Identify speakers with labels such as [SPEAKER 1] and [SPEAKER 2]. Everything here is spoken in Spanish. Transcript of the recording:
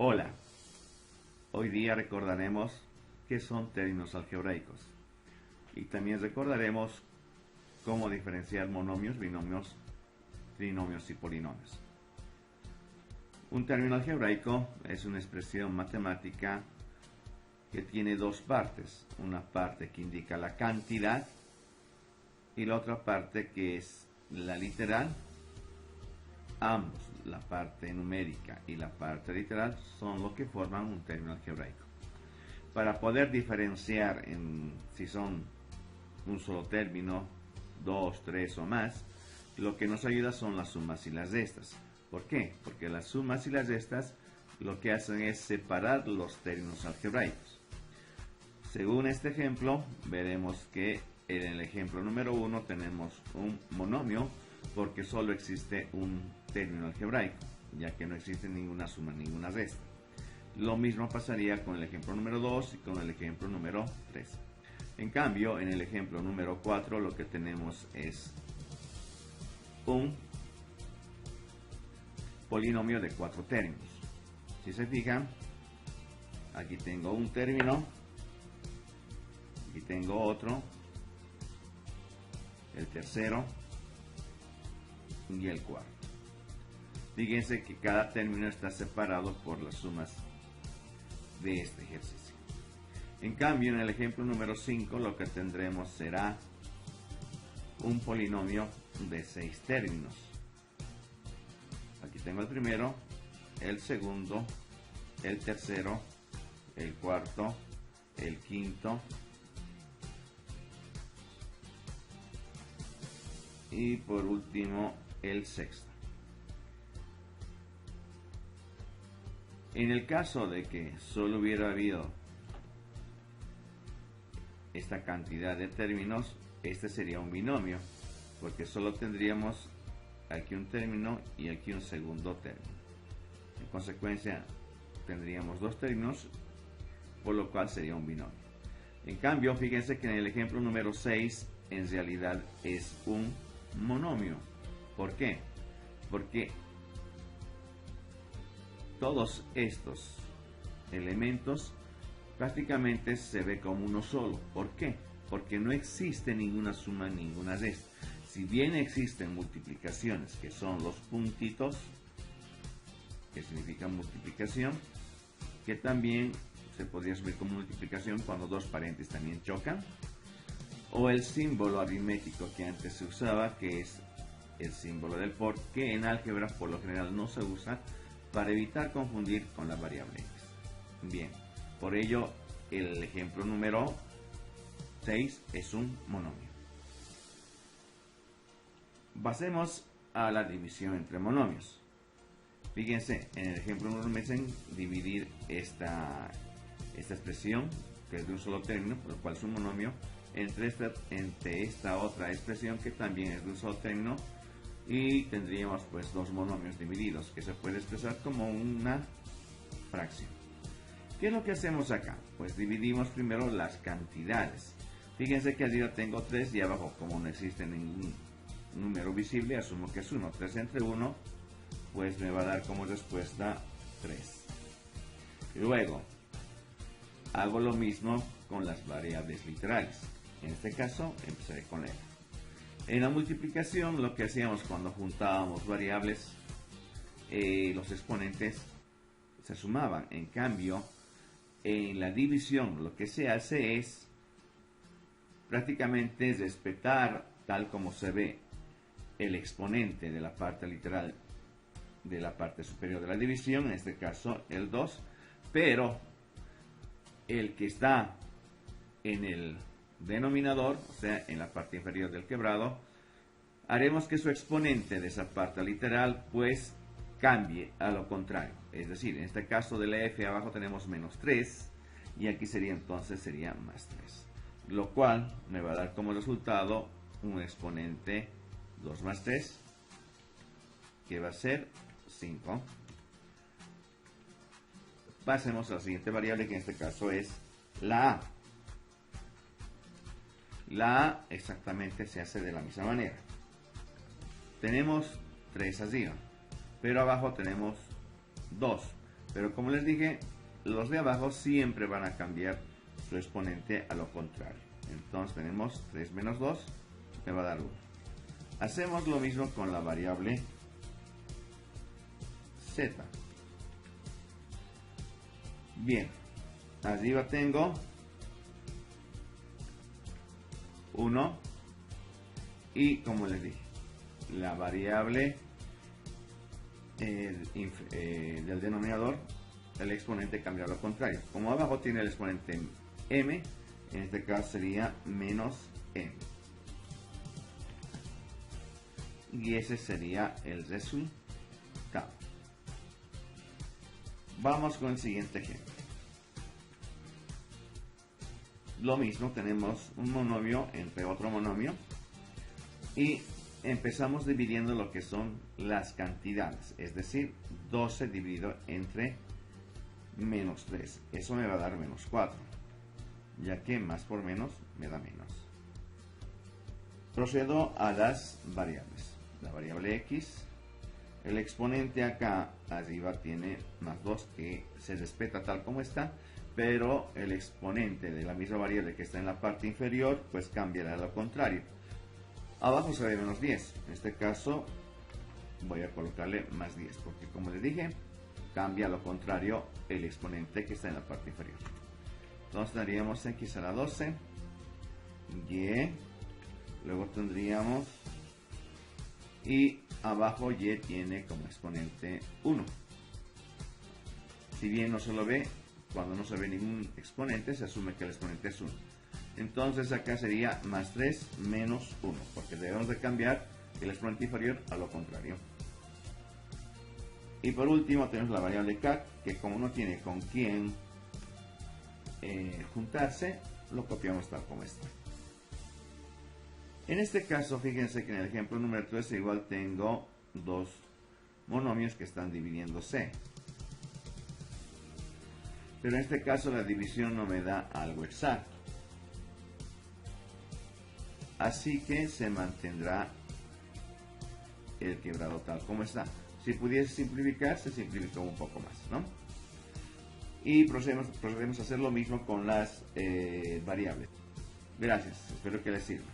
[SPEAKER 1] Hola, hoy día recordaremos qué son términos algebraicos y también recordaremos cómo diferenciar monomios, binomios, trinomios y polinomios. Un término algebraico es una expresión matemática que tiene dos partes, una parte que indica la cantidad y la otra parte que es la literal. Ambos, la parte numérica y la parte literal, son lo que forman un término algebraico. Para poder diferenciar si son un solo término, dos, tres o más, lo que nos ayuda son las sumas y las restas. ¿Por qué? Porque las sumas y las restas lo que hacen es separar los términos algebraicos. Según este ejemplo, veremos que en el ejemplo número 1 tenemos un monomio porque solo existe un término algebraico, ya que no existe ninguna suma, ninguna resta. Lo mismo pasaría con el ejemplo número 2 y con el ejemplo número 3. En cambio, en el ejemplo número 4 lo que tenemos es un polinomio de 4 términos. Si se fijan, aquí tengo un término, aquí tengo otro, el tercero y el cuarto. Fíjense que cada término está separado por las sumas de este ejercicio. En cambio, en el ejemplo número 5 lo que tendremos será un polinomio de 6 términos. Aquí tengo el primero, el segundo, el tercero, el cuarto, el quinto y por último el sexto. En el caso de que solo hubiera habido esta cantidad de términos, este sería un binomio, porque solo tendríamos aquí un término y aquí un segundo término. En consecuencia, tendríamos dos términos, por lo cual sería un binomio. En cambio, fíjense que en el ejemplo número 6, en realidad es un monomio. ¿Por qué? Porque todos estos elementos prácticamente se ve como uno solo. ¿Por qué? Porque no existe ninguna suma, ninguna resta. Si bien existen multiplicaciones, que son los puntitos, que significan multiplicación, que también se podría escribir como multiplicación cuando dos paréntesis también chocan, o el símbolo aritmético que antes se usaba, que es el símbolo del por, que en álgebra por lo general no se usa para evitar confundir con la variable x. Bien, por ello el ejemplo número 6 es un monomio. Pasemos a la división entre monomios. Fíjense, en el ejemplo número 1 me dicen dividir esta expresión, que es de un solo término, por lo cual es un monomio, entre esta otra expresión que también es de un solo término, y tendríamos pues dos monomios divididos, que se puede expresar como una fracción. ¿Qué es lo que hacemos acá? Pues dividimos primero las cantidades. Fíjense que arriba tengo 3 y abajo, como no existe ningún número visible, asumo que es 1. 3 entre 1, pues me va a dar como respuesta 3. Luego, hago lo mismo con las variables literales. En este caso, empezaré con la. En la multiplicación, lo que hacíamos cuando juntábamos variables, los exponentes se sumaban. En cambio, en la división, lo que se hace es prácticamente respetar, tal como se ve, el exponente de la parte literal de la parte superior de la división, en este caso el 2, pero el que está en el denominador, o sea, en la parte inferior del quebrado, haremos que su exponente de esa parte literal pues cambie a lo contrario. Es decir, en este caso de la f abajo tenemos menos 3 y aquí sería entonces más 3, lo cual me va a dar como resultado un exponente 2 más 3, que va a ser 5. Pasemos a la siguiente variable, que en este caso es la a. La a exactamente se hace de la misma manera. Tenemos 3 arriba, pero abajo tenemos 2. Pero como les dije, los de abajo siempre van a cambiar su exponente a lo contrario. Entonces tenemos 3 menos 2, me va a dar 1. Hacemos lo mismo con la variable z. Bien, arriba tengo 1 y como les dije, la variable del denominador, el exponente cambia a lo contrario. Como abajo tiene el exponente m, en este caso sería menos m. Y ese sería el resultado. Vamos con el siguiente ejemplo. Lo mismo, tenemos un monomio entre otro monomio y empezamos dividiendo lo que son las cantidades, es decir, 12 dividido entre menos 3. Eso me va a dar menos 4, ya que más por menos me da menos. Procedo a las variables. La variable x, el exponente acá arriba tiene más 2 que se respeta tal como está, pero el exponente de la misma variable que está en la parte inferior pues cambiará a lo contrario. Abajo se ve menos 10, en este caso voy a colocarle más 10 porque como les dije cambia a lo contrario el exponente que está en la parte inferior. Entonces tendríamos x a la 12 y luego tendríamos y abajo y tiene como exponente 1. Si bien no se lo ve, cuando no se ve ningún exponente se asume que el exponente es 1. Entonces acá sería más 3 menos 1, porque debemos de cambiar el exponente inferior a lo contrario. Y por último tenemos la variable cat, que como no tiene con quién juntarse, lo copiamos tal como está. En este caso, fíjense que en el ejemplo número 3 igual tengo dos monomios que están dividiéndose. Pero en este caso la división no me da algo exacto. Así que se mantendrá el quebrado tal como está. Si pudiese simplificar, se simplificó un poco más, ¿no? Y procedemos a hacer lo mismo con las variables. Gracias, espero que les sirva.